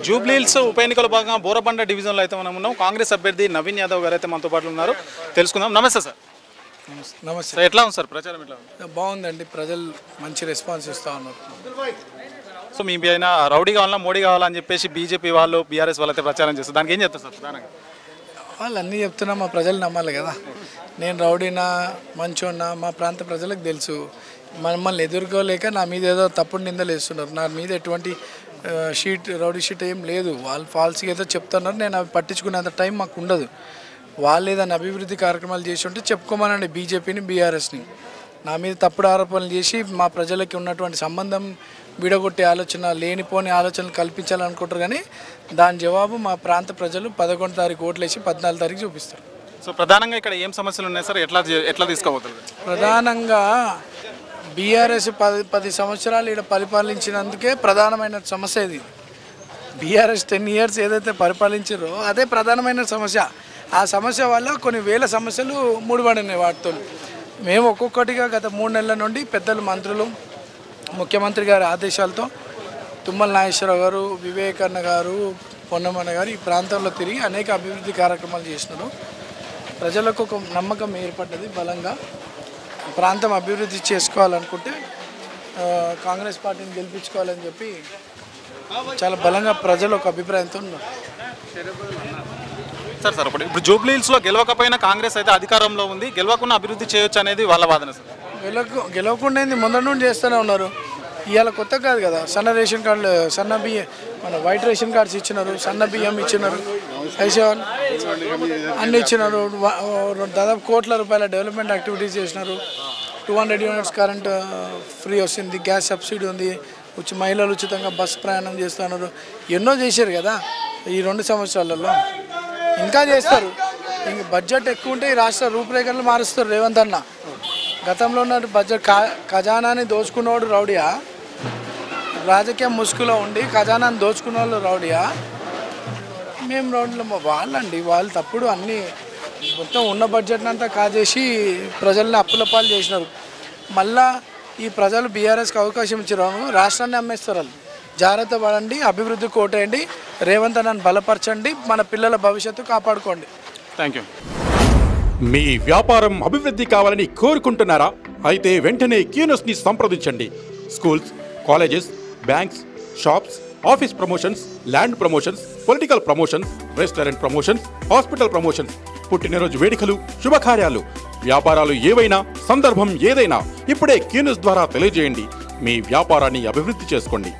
జూబ్లీహిల్స్ ఉప ఎన్నికల భాగంగా బోరబండ డివిజన్లో అయితే మనం ఉన్నాం. కాంగ్రెస్ అభ్యర్థి నవీన్ యాదవ్ గారు అయితే మనతో పాటు ఉన్నారు. తెలుసుకుందాం. నమస్తే సార్. నమస్తే. ఎట్లా ఉంది సార్ ప్రచారం? ఎట్లా ఉంది? బాగుందండి, ప్రజలు మంచి రెస్పాన్స్ ఇస్తూ ఉన్నారు. సో మీ అయినా రౌడీ కావాలా మోడీ కావాలని చెప్పేసి బీజేపీ వాళ్ళు బీఆర్ఎస్ వాళ్ళు అయితే ప్రచారం చేస్తారు. దానికి ఏం చెప్తారు సార్ ప్రధానంగా? వాళ్ళు అన్నీ చెప్తున్నా మా ప్రజలు నమ్మాలి కదా. నేను రౌడీనా మంచోన్నా మా ప్రాంత ప్రజలకు తెలుసు. మమ్మల్ని ఎదుర్కోలేక నా మీద ఏదో తప్పుడు నిందలు వేస్తున్నారు. నా మీద ఎటువంటి రౌడీ షీట్ ఏం లేదు. వాళ్ళు ఫాల్స్గా ఏదో చెప్తున్నారు. నేను అవి పట్టించుకునేంత టైం మాకు ఉండదు. వాళ్ళు ఏదైనా అభివృద్ధి కార్యక్రమాలు చేసి ఉంటే చెప్పుకోమనండి బీజేపీని బీఆర్ఎస్ని. నా మీద తప్పుడు ఆరోపణలు చేసి మా ప్రజలకి ఉన్నటువంటి సంబంధం విడగొట్టే ఆలోచన, లేనిపోని ఆలోచనలు కల్పించాలనుకుంటారు. కానీ దాని జవాబు మా ప్రాంత ప్రజలు 11 తారీఖు ఓట్లేసి 14 తారీఖు చూపిస్తారు. సో ప్రధానంగా ఇక్కడ ఏం సమస్యలు ఉన్నాయి సార్? ఎట్లా తీసుకోబోతుంది? ప్రధానంగా బీఆర్ఎస్ 10 సంవత్సరాలు ఇక్కడ పరిపాలించినందుకే ప్రధానమైన సమస్య ఇది. బీఆర్ఎస్ 10 years ఏదైతే పరిపాలించారో అదే ప్రధానమైన సమస్య. ఆ సమస్య వల్ల కొన్ని వేల సమస్యలు ముడిపడినాయి వాటితో. మేము ఒక్కొక్కటిగా గత 3 నెలల నుండి పెద్దలు మంత్రులు ముఖ్యమంత్రి గారి ఆదేశాలతో తుమ్మల నాగేశ్వరరావు గారు, వివేకన్న గారు, పొన్నమన్న గారు ఈ ప్రాంతంలో తిరిగి అనేక అభివృద్ధి కార్యక్రమాలు చేసినారు. ప్రజలకు ఒక నమ్మకం ఏర్పడ్డది. బలంగా ప్రాంతం అభివృద్ధి చేసుకోవాలనుకుంటే కాంగ్రెస్ పార్టీని గెలిపించుకోవాలని చెప్పి చాలా బలంగా ప్రజలు ఒక అభిప్రాయంతో ఉన్నారు. సార్ ఇప్పుడు జూబ్లీహిల్స్లో గెలవకపోయినా కాంగ్రెస్ అయితే అధికారంలో ఉంది, గెలవకుండా అభివృద్ధి చేయొచ్చు అనేది వాళ్ళ వాదన సార్. గెలవకుండా ముందర నుండి చేస్తూనే ఉన్నారు. ఇవాళ కొత్త కాదు కదా. సన్న రేషన్ కార్డులు, సన్న బియ్యం, మన వైట్ రేషన్ కార్డ్స్ ఇచ్చినారు, సన్న బియ్యం ఇచ్చినారు, అన్నీ ఇచ్చినారు. దాదాపు కోట్ల రూపాయల డెవలప్మెంట్ యాక్టివిటీస్ చేసినారు. 200 units కరెంట్ ఫ్రీ వస్తుంది, గ్యాస్ సబ్సిడీ ఉంది, మహిళలు ఉచితంగా బస్సు ప్రయాణం చేస్తున్నారు. ఎన్నో చేశారు కదా ఈ 2 సంవత్సరాలలో. ఇంకా చేస్తారు. ఇంక బడ్జెట్ ఎక్కువ ఉంటే ఈ రాష్ట్ర రూపురేఖలు మారుస్తారు రేవంత్ అన్న. గతంలో ఉన్న బడ్జెట్ ఖజానాని దోచుకున్నవాడు రౌడియా, రాజకీయ ముసుగులో ఉండి ఖజానాని దోచుకున్న వాళ్ళు రౌడియా, మేము రౌడీలో వాళ్ళండి. వాళ్ళు తప్పుడు అన్నీ మొత్తం ఉన్న బడ్జెట్ని అంతా కాజేసి ప్రజల్ని అప్పుల పాలు చేసినారు. మళ్ళా ఈ ప్రజలు బీఆర్ఎస్కి అవకాశం ఇచ్చారు, రాష్ట్రాన్ని అమ్మేస్తారు. వాళ్ళు జాగ్రత్త పడండి, అభివృద్ధి కోటేయండి, రేవంత్ అన్నని బలపరచండి, మన పిల్లల భవిష్యత్తు కాపాడుకోండి. Thank you. మీ వ్యాపారం అభివృద్ధి కావాలని కోరుకుంటున్నారా? అయితే వెంటనే క్యూనస్ని సంప్రదించండి. Schools, colleges, banks, shops, office promotions, land promotions, political promotions, restaurant promotions, hospital promotions, పుట్టినరోజు వేడుకలు, శుభకార్యాలు, వ్యాపారాలు ఏవైనా, సందర్భం ఏదైనా ఇప్పుడే క్యూనస్ ద్వారా తెలియజేయండి. మీ వ్యాపారాన్ని అభివృద్ధి చేసుకోండి.